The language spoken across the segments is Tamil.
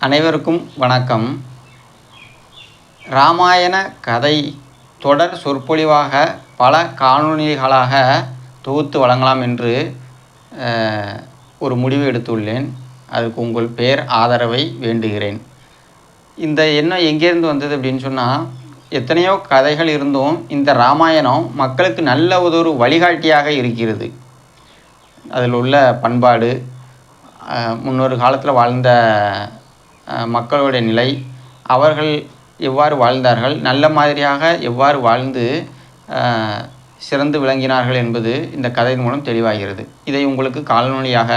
அனைவருக்கும் வணக்கம். இராமாயண கதை தொடர் சொற்பொழிவாக பல காணொளிகளாக தொகுத்து வழங்கலாம் என்று ஒரு முடிவு எடுத்துள்ளேன். அதுக்கு உங்கள் பேர் ஆதரவை வேண்டுகிறேன். இந்த எண்ணம் எங்கேருந்து வந்தது அப்படின்னு சொன்னால், எத்தனையோ கதைகள் இருந்தும் இந்த இராமாயணம் மக்களுக்கு நல்ல ஒரு வழிகாட்டியாக இருக்கிறது. அதில் உள்ள பண்பாடு, முன்னொரு காலத்தில் வாழ்ந்த மக்களுடைய நிலை, அவர்கள் எவ்வாறு வாழ்ந்தார்கள், நல்ல மாதிரியாக எவ்வாறு வாழ்ந்து சிறந்து விளங்கினார்கள் என்பது இந்த கதையின் மூலம் தெளிவாகிறது. இதை உங்களுக்கு காணொளியாக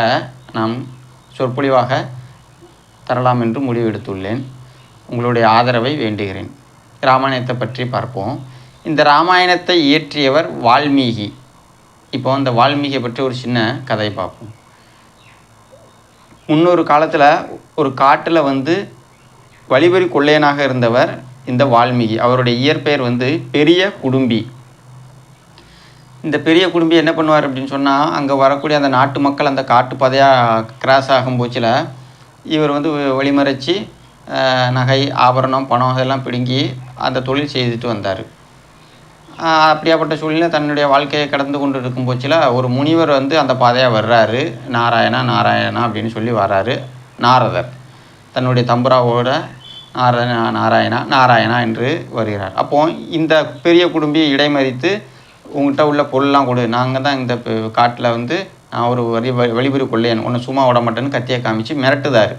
நான் சொற்பொழிவாக தரலாம் என்று முடிவெடுத்துள்ளேன். உங்களுடைய ஆதரவை வேண்டுகிறேன். இராமாயணத்தை பற்றி பார்ப்போம். இந்த இராமாயணத்தை இயற்றியவர் வால்மீகி. இப்போ அந்த வால்மீகியை பற்றி ஒரு சின்ன கதை பார்ப்போம். முன்னொரு காலத்தில் ஒரு காட்டில் வழிபறி கொள்ளையனாக இருந்தவர் இந்த வால்மீகி. அவருடைய இயற்பெயர் பெரிய குடும்பி. இந்த பெரிய குடும்பி என்ன பண்ணுவார் அப்படின்னு சொன்னால், அங்கே வரக்கூடிய அந்த நாட்டு மக்கள் அந்த காட்டு பாதையாக கிராஸ் ஆகும் போச்சில் இவர் வழிமறைச்சி நகை, ஆபரணம், பணம் இதெல்லாம் பிடுங்கி அந்த தொழில் செய்துட்டு வந்தார். அப்படியாப்பட்ட சூழ்நிலை தன்னுடைய வாழ்க்கையை கடந்து கொண்டு இருக்கும் போச்சில் ஒரு முனிவர் அந்த பாதையாக வர்றாரு. நாராயணா நாராயணா அப்படின்னு சொல்லி வர்றாரு. நாரதர் தன்னுடைய தம்புராவோட நாராயணா நாராயணா என்று வருகிறார். அப்போது இந்த பெரிய குடும்பி இடைமறித்து, உங்கள்கிட்ட உள்ள பொருள்லாம் கொடு, நாங்கள் தான் இந்த காட்டில் நான் ஒரு வழிபறி கொள்ளையன், ஒன்று சும்மா விட மாட்டேன்னு கத்தியை காமிச்சு மிரட்டுதார்.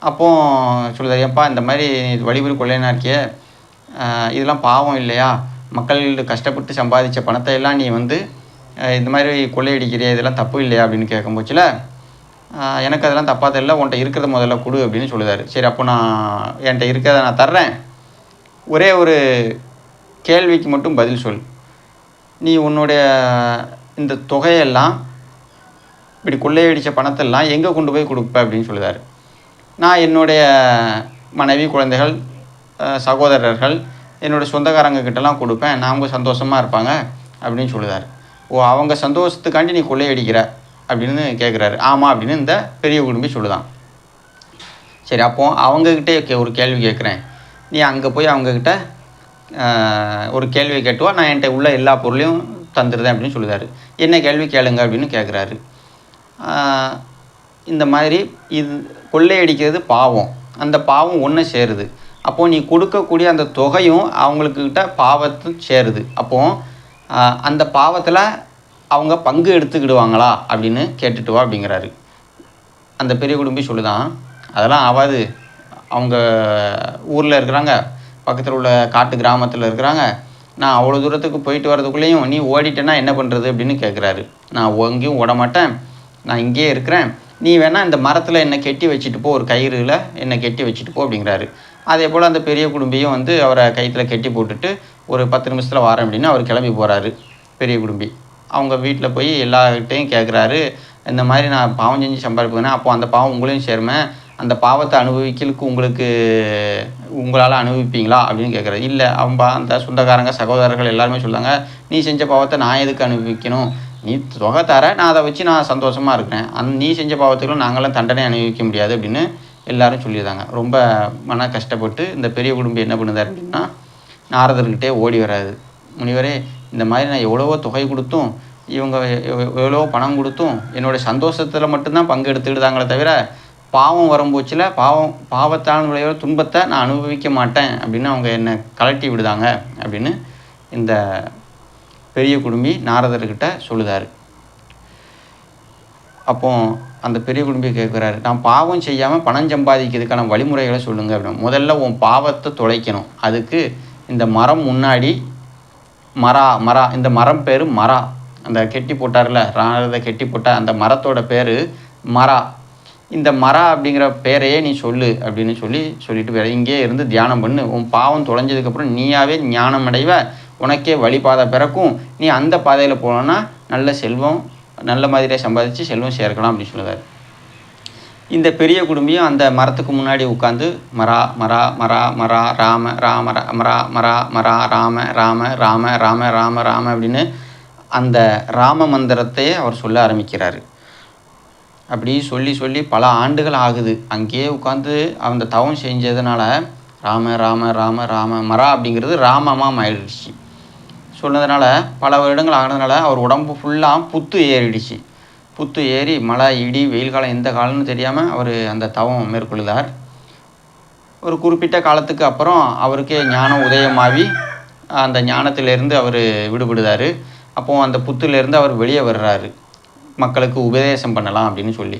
அப்போது சொல்லுதார், ஏப்பா இந்த மாதிரி வழிபறி கொள்ளையனாக இருக்கிய, இதெல்லாம் பாவம் இல்லையா? மக்கள் கஷ்டப்பட்டு சம்பாதிச்ச பணத்தை எல்லாம் நீ இந்த மாதிரி கொள்ளையடிக்கிறிய, இதெல்லாம் தப்பு இல்லையா அப்படின்னு கேட்கும் போச்சில், எனக்கு அதெல்லாம் தப்பாக தெரியல, உன்கிட்ட இருக்கிறத முதல்ல கொடு அப்படின்னு சொல்லுதார். சரி, அப்போ நான் என்கிட்ட இருக்கிறத நான் தர்றேன், ஒரே ஒரு கேள்விக்கு மட்டும் பதில் சொல். நீ உன்னுடைய இந்த தொகையெல்லாம், இப்படி கொள்ளையடித்த பணத்தெல்லாம் எங்கே கொண்டு போய் கொடுப்ப அப்படின்னு சொல்லுதார். நான் என்னுடைய மனைவி, குழந்தைகள், சகோதரர்கள், என்னோடய சொந்தக்காரங்கக்கிட்டலாம் கொடுப்பேன், அவங்க சந்தோஷமாக இருப்பாங்க அப்படின்னு சொல்லுதார். ஓ, அவங்க சந்தோஷத்துக்காண்டி நீ கொள்ளையடிக்கிற அப்படின்னு கேட்குறாரு. ஆமாம் அப்படின்னு இந்த பெரிய குடும்பி சொல்லுதான். சரி, அப்போது அவங்கக்கிட்டே ஒரு கேள்வி கேட்குறேன், நீ அங்கே போய் அவங்கக்கிட்ட ஒரு கேள்வி கேட்டுவா, நான் என்கிட்ட உள்ள எல்லா பொருளையும் தந்துடுறேன் அப்படின்னு சொல்லுதார். என்ன கேள்வி கேளுங்க அப்படின்னு கேட்குறாரு. இந்த மாதிரி இது கொள்ளையடிக்கிறது பாவம், அந்த பாவம் ஒன்று சேருது. அப்போது நீ கொடுக்கக்கூடிய அந்த தொகையும் அவங்களுக்கிட்ட பாவத்து சேருது. அப்போது அந்த பாவத்தில் அவங்க பங்கு எடுத்துக்கிடுவாங்களா அப்படின்னு கேட்டுட்டு வா அப்படிங்கிறாரு. அந்த பெரிய குடும்பி சொல்லுதான், அதெல்லாம் ஆகாது, அவங்க ஊரில் இருக்கிறாங்க, பக்கத்தில் உள்ள காட்டு கிராமத்தில் இருக்கிறாங்க, நான் அவ்வளோ தூரத்துக்கு போயிட்டு வரதுக்குள்ளேயும் நீ ஓடிட்டேன்னா என்ன பண்ணுறது அப்படின்னு கேட்குறாரு. நான் எங்கேயும் ஓட மாட்டேன், நான் இங்கேயே இருக்கிறேன், நீ வேணால் இந்த மரத்தில் என்னை கெட்டி வச்சுட்டு போ, ஒரு கயிறில் என்னை கெட்டி வச்சுட்டு போ அப்படிங்கிறாரு. அதே போல் அந்த பெரிய குடும்பியும் அவரை கயிற்றில் கெட்டி போட்டுட்டு ஒரு 10 நிமிஷத்தில் வரேன் அப்படின்னு அவர் கிளம்பி போகிறாரு. பெரிய குடும்பி அவங்க வீட்டில் போய் எல்லார்கிட்டையும் கேட்குறாரு, இந்த மாதிரி நான் பாவம் செஞ்சு சம்பாதிப்பேன், அப்போது அந்த பாவம் உங்களையும் சேருமே, அந்த பாவத்தை அனுபவிக்கிறதுக்கு உங்களால் அனுபவிப்பீங்களா அப்படின்னு கேட்குறாரு. இல்லை, அந்த சொந்தக்காரங்க, சகோதரர்கள் எல்லாருமே சொல்லுவாங்க, நீ செஞ்ச பாவத்தை நான் எதுக்கு அனுபவிக்கணும், நீ தொகை தர, நான் அதை வச்சு நான் சந்தோஷமாக இருக்கிறேன், நீ செஞ்ச பாவத்துக்குள்ள நாங்களாம் தண்டனை அனுபவிக்க முடியாது அப்படின்னு எல்லாரும் சொல்லியிருந்தாங்க. ரொம்ப மன கஷ்டப்பட்டு இந்த பெரிய குடும்பம் என்ன பண்ணுதார் அப்படின்னா, நாரதர்கிட்டே ஓடி வராது. முனிவரே, இந்த மாதிரி நான் எவ்வளவோ தொகை கொடுத்தும், இவங்க எவ்வளவோ பணம் கொடுத்தும் என்னோடய சந்தோஷத்தில் மட்டும்தான் பங்கு எடுத்துக்கிட்டாங்களே தவிர, பாவம் வரும்போச்சில் பாவத்தான விளையாட துன்பத்தை நான் அனுபவிக்க மாட்டேன் அப்படின்னு அவங்க என்னை கலட்டி விடுதாங்க அப்படின்னு இந்த பெரிய குடும்பி நாரதர்கிட்ட சொல்லுதார். அப்போ அந்த பெரிய குடும்பி கேட்குறாரு, நான் பாவம் செய்யாமல் பணம் சம்பாதிக்கிறதுக்கான வழிமுறைகளை சொல்லுங்கள் அப்படின்னு. முதல்ல உன் பாவத்தை தொலைக்கணும், அதுக்கு இந்த மரம் முன்னாடி மரா இந்த மரம் பேர் மரா, அந்த கெட்டி போட்டார்ல ராணதை கெட்டி போட்ட அந்த மரத்தோட பேர் மரா. இந்த மரா அப்படிங்கிற பேரையே நீ சொல்லு அப்படின்னு சொல்லிட்டு வேறு இங்கே இருந்து தியானம் பண்ணு, உன் பாவம் தொலைஞ்சதுக்கப்புறம் நீயாவே ஞானம் அடைவ, உனக்கே வழிபாதை பிறக்கும், நீ அந்த பாதையில் போனோன்னா நல்ல செல்வம், நல்ல மாதிரியாக சம்பாதிச்சு செல்வம் சேர்க்கலாம் அப்படின்னு சொல்லுவார். இந்த பெரிய குடும்பியும் அந்த மரத்துக்கு முன்னாடி உட்காந்து மரா மரா மரா மரா ராம ராம மரா மரா மரா ராம ராம ராம ராம ராம ராம அப்படின்னு அந்த ராம மந்திரத்தையே அவர் சொல்ல ஆரம்பிக்கிறார். அப்படி சொல்லி சொல்லி பல ஆண்டுகள் ஆகுது. அங்கேயே உட்காந்து அந்த தவம் செஞ்சதுனால ராம ராம ராம ராம மரா அப்படிங்கிறது ராமமாக ஆயிடுச்சு. சொன்னதுனால பல வருடங்கள் ஆனதுனால அவர் உடம்பு ஃபுல்லாக புத்து ஏறிடுச்சு. புத்து ஏறி மழை, இடி, வெயில் காலம் எந்த காலம்னு தெரியாமல் அவர் அந்த தவம் மேற்கொள்ளுதார். ஒரு குறிப்பிட்ட காலத்துக்கு அப்புறம் அவருக்கே ஞானம் உதயமாகி அந்த ஞானத்திலேருந்து அவர் விடுபடுதார். அப்போது அந்த புத்துலேருந்து அவர் வெளியே வர்றாரு, மக்களுக்கு உபதேசம் பண்ணலாம் அப்படின்னு சொல்லி.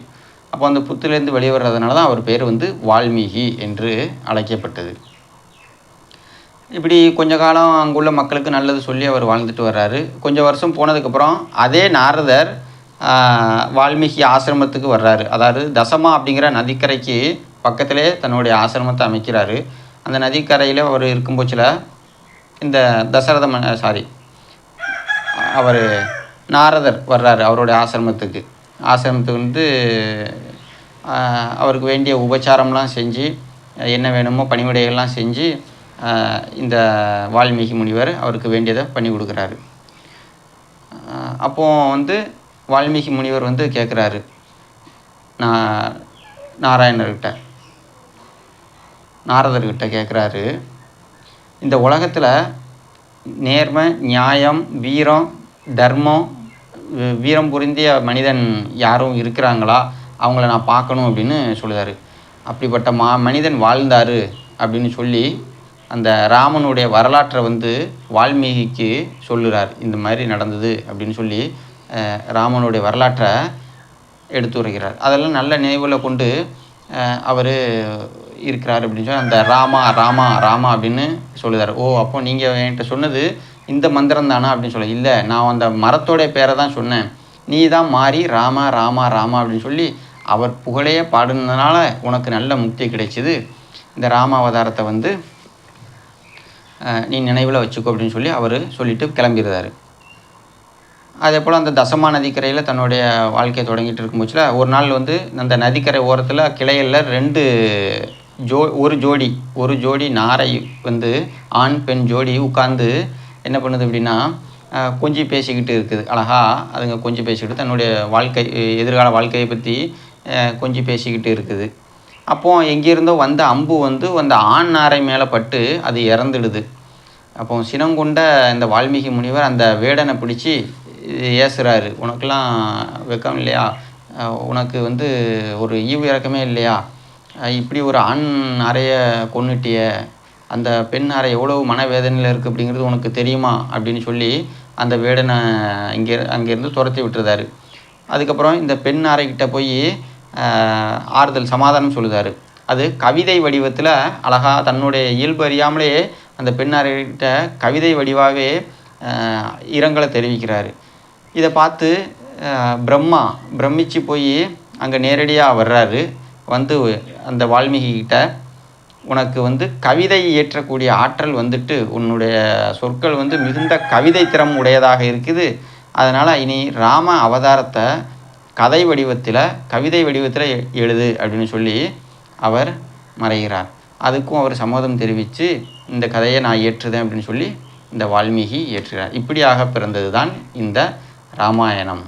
அப்போ அந்த புத்துலேருந்து வெளியே வர்றதுனால தான் அவர் பேர் வால்மீகி என்று அழைக்கப்பட்டது. இப்படி கொஞ்ச காலம் அங்குள்ள மக்களுக்கு நல்லது சொல்லி அவர் வாழ்ந்துட்டு வர்றாரு. கொஞ்சம் வருஷம் போனதுக்கப்புறம் அதே நாரதர் வால்மீகி ஆசிரமத்துக்கு வர்றாரு. அதாவது தசமா அப்படிங்கிற நதிக்கரைக்கு பக்கத்திலே தன்னுடைய ஆசிரமத்தை அமைக்கிறாரு. அந்த நதிக்கரையில் அவர் இருக்கும்போச்சில் இந்த அவர் நாரதர் வர்றாரு அவருடைய ஆசிரமத்துக்கு. அவருக்கு வேண்டிய உபச்சாரம்லாம் செஞ்சு, என்ன வேணுமோ பணிவிடைகள்லாம் செஞ்சு இந்த வால்மீகி முனிவர் அவருக்கு வேண்டியதை பண்ணி கொடுக்குறாரு. அப்போது வால்மீகி முனிவர் கேட்குறாரு நாரதர்கிட்ட கேட்குறாரு, இந்த உலகத்தில் நேர்மை, நியாயம், வீரம், தர்மம், வீரம் புரிந்திய மனிதன் யாரும் இருக்கிறாங்களா, அவங்கள நான் பார்க்கணும் அப்படின்னு சொல்லுறாரு. அப்படிப்பட்ட மனிதன் வாழ்ந்தார் அப்படின்னு சொல்லி அந்த ராமனுடைய வரலாற்றை வால்மீகிக்கு சொல்லுறார். இந்த மாதிரி நடந்தது அப்படின்னு சொல்லி ராமனுடைய வரலாற்றை எடுத்துரைக்கிறார். அதெல்லாம் நல்ல நினைவில் கொண்டு அவர் இருக்கிறார் அப்படின்னு சொல்லி அந்த ராமா ராமா ராமா அப்படின்னு சொல்லுறார். ஓ, அப்போ நீங்கள் என்கிட்ட சொன்னது இந்த மந்திரம் தானா அப்படின்னு சொல்ல. இல்லை, நான் அந்த மரத்தோடைய பேரை தான் சொன்னேன், நீ தான் மாறி ராமா ராமா ராமா அப்படின்னு சொல்லி அவர் புகழையே பாடுனதுனால உனக்கு நல்ல முக்தி கிடைச்சிது. இந்த ராம அவதாரத்தை நீ நினைவில் வச்சுக்கோ அப்படின்னு சொல்லி அவர் சொல்லிட்டு கிளம்பிடுறாரு. அதே போல் அந்த தசமா நதிக்கரையில் தன்னுடைய வாழ்க்கையை தொடங்கிட்டு இருக்கும்போதுல ஒரு நாள் அந்த நதிக்கரை ஓரத்தில் கிளையில் ஒரு ஜோடி நாரை ஆண் பெண் ஜோடி உட்கார்ந்து என்ன பண்ணுது அப்படின்னா கொஞ்சி பேசிக்கிட்டு இருக்குது. அழகாக அதுங்க கொஞ்சி பேசிக்கிட்டு தன்னுடைய எதிர்கால வாழ்க்கையை பற்றி கொஞ்சி பேசிக்கிட்டு இருக்குது. அப்போது எங்கேருந்தோ வந்த அம்பு அந்த ஆண் நாரை மேலே பட்டு அது இறந்துடுது. அப்போ சினங்கொண்ட இந்த வால்மீகி முனிவர் அந்த வேடனை பிடிச்சி ஏசுறாரு, உனக்கெல்லாம் வெக்கம் இல்லையா, உனக்கு ஒரு ஈவு இறக்கமே இல்லையா, இப்படி ஒரு ஆண் அறையை கொன்னுட்டிய, அந்த பெண் அறை எவ்வளவு மனவேதனையில் இருக்குது அப்படிங்கிறது உனக்கு தெரியுமா அப்படின்னு சொல்லி அந்த வேடனை அங்கேருந்து துரத்தி விட்டுருதாரு. அதுக்கப்புறம் இந்த பெண் அறைக்கிட்ட போய் ஆறுதல் சமாதானம் சொல்லுதார். அது கவிதை வடிவத்தில் அழகாக தன்னுடைய இயல்பு அறியாமலே அந்த பெண் அறைகிட்ட கவிதை வடிவாகவே இரங்கலை தெரிவிக்கிறார். இதை பார்த்து பிரமிச்சு போய் அங்கே நேரடியாக வர்றாரு. அந்த வால்மீகிக்கிட்ட உனக்கு கவிதை இயற்றக்கூடிய ஆற்றல் உன்னுடைய சொற்கள் மிகுந்த கவிதை திறம் உடையதாக இருக்குது. அதனால் இனி ராம அவதாரத்தை கவிதை வடிவத்தில் எழுது அப்படின்னு சொல்லி அவர் மறைகிறார். அதுக்கும் அவர் சம்மதம் தெரிவித்து இந்த கதையை நான் ஏற்றுதேன் அப்படின்னு சொல்லி இந்த வால்மீகி ஏற்றுகிறார். இப்படியாக பிறந்தது தான் இந்த ராமாயணம்.